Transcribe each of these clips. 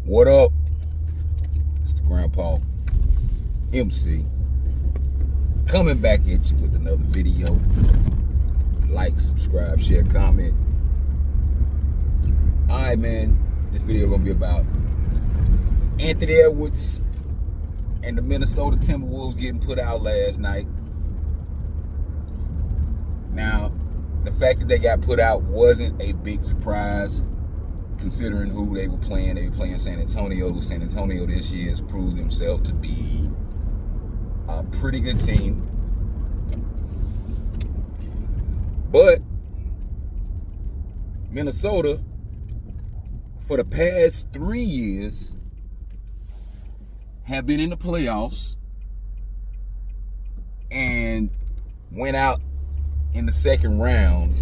What up? It's the Grandpa MC coming back at you with another video. Like, subscribe, share, comment. Alright, man. This video gonna be about Anthony Edwards and the Minnesota Timberwolves getting put out last night. Now, the fact that they got put out wasn't a big surprise, considering who they were playing. They were playing San Antonio. San Antonio this year has proved themselves to be a pretty good team. But Minnesota, for the past 3 years, have been in the playoffs and went out in the second round.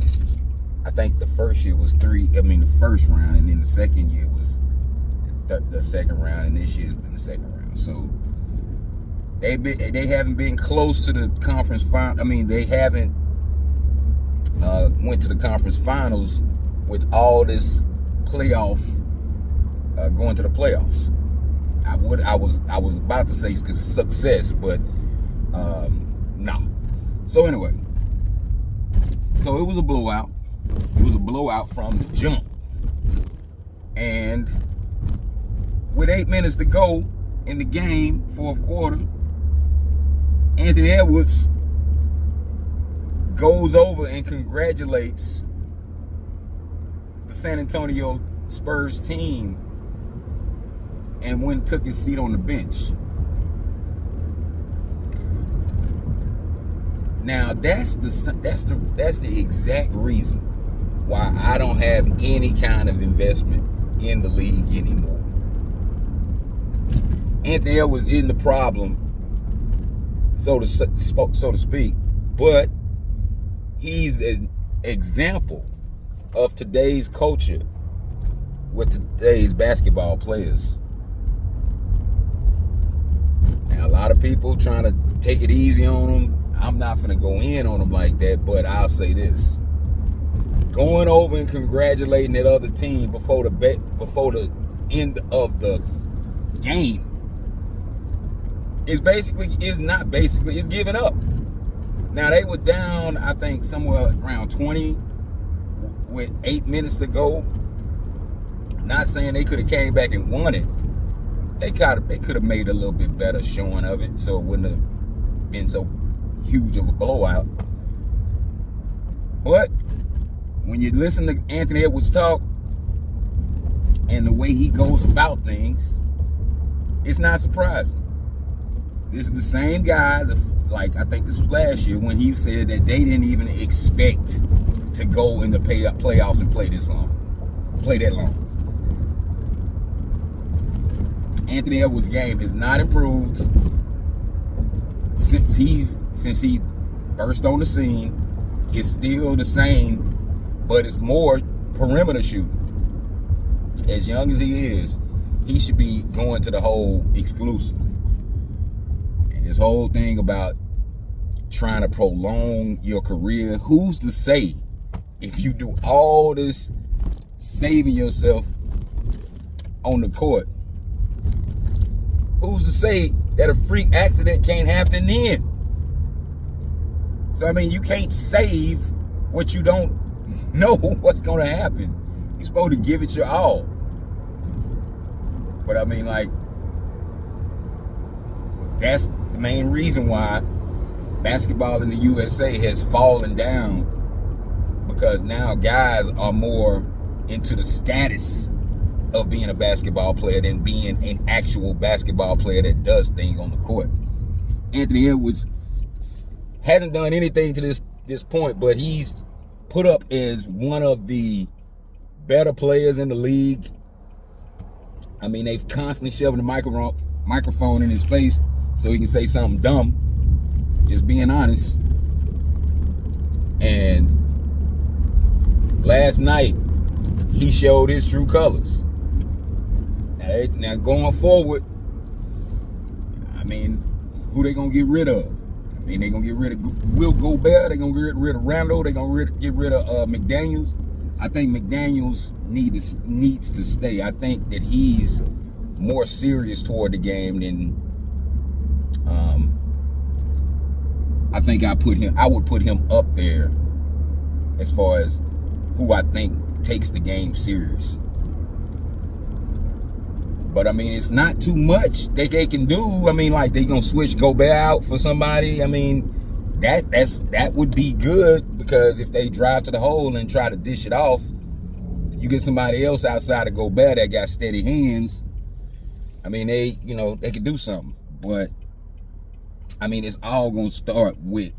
I think the first year was the first round, and then the second year was the second round, and this year's been the second round. So they haven't been close to the conference final. They haven't went to the conference finals with all this playoff going to the playoffs. I was about to say success, but no. So anyway, so it was a blowout. It was a blowout from the jump. And with 8 minutes to go in the game, fourth quarter, Anthony Edwards goes over and congratulates the San Antonio Spurs team and went and took his seat on the bench. Now that's the exact reason why I don't have any kind of investment in the league anymore. Anthony Edwards isn't the problem, so to speak, but he's an example of today's culture with today's basketball players. Now, a lot of people trying to take it easy on him. I'm not going to go in on him like that, but I'll say this. Going over and congratulating that other team before the end of the game is giving up. Now, they were down, I think, somewhere around 20 with 8 minutes to go. Not saying they could have came back and won it. They could have made a little bit better showing of it, so it wouldn't have been so huge of a blowout. But when you listen to Anthony Edwards talk and the way he goes about things, it's not surprising. This is the same guy, I think this was last year, when he said that they didn't even expect to go in the playoffs and play that long. Anthony Edwards' game has not improved since he burst on the scene. It's still the same, but it's more perimeter shooting. As young as he is, he should be going to the hole exclusively. And this whole thing about trying to prolong your career, who's to say if you do all this saving yourself on the court, who's to say that a freak accident can't happen then? So, you can't save what you don't know what's going to happen. You're supposed to give it your all. But, that's the main reason why basketball in the USA has fallen down, because now guys are more into the status of being a basketball player than being an actual basketball player that does things on the court. Anthony Edwards hasn't done anything to this point, but he's put up as one of the better players in the league. They've constantly shoving the microphone in his face so he can say something dumb, just being honest. And last night, he showed his true colors. Now going forward, who they gonna get rid of? They gonna get rid of Will Gobert. They gonna get rid of Randall. They gonna get rid of McDaniels. I think McDaniels needs to stay. I think that he's more serious toward the game than I think I would put him up there as far as who I think takes the game serious. But I mean, it's not too much that they can do. I mean, like, they gonna switch Gobert out for somebody. I mean, that would be good, because if they drive to the hole and try to dish it off, you get somebody else outside of Gobert that got steady hands. I mean, they could do something. But I mean, it's all gonna start with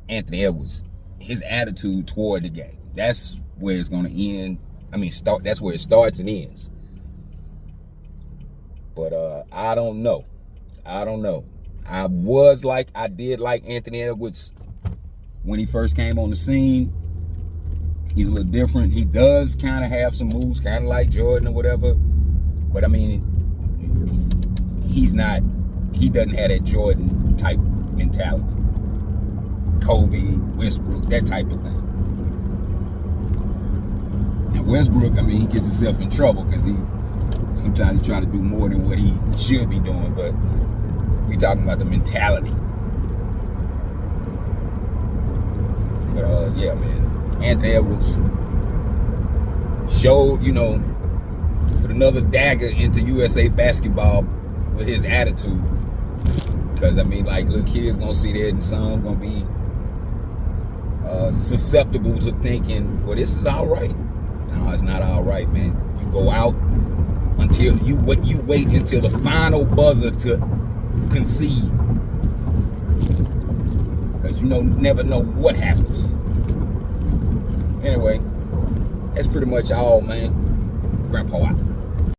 Anthony Edwards, his attitude toward the game. That's where it's gonna end. I mean, that's where it starts and ends. But I don't know. I did like Anthony Edwards when he first came on the scene. He's a little different. He does kind of have some moves, kind of like Jordan or whatever. But I mean, he doesn't have that Jordan type mentality. Kobe, Westbrook, that type of thing. Now Westbrook, I mean, he gets himself in trouble because sometimes he try to do more than what he should be doing, but we talking about the mentality. But yeah, man, Anthony Edwards showed, put another dagger into USA basketball with his attitude. Because I mean, like, little kids gonna see that, and some gonna be susceptible to thinking, well, this is all right. No, it's not all right, man. You go out until you wait until the final buzzer to concede, because you never know what happens. Anyway, that's pretty much all, man. Grandpa out.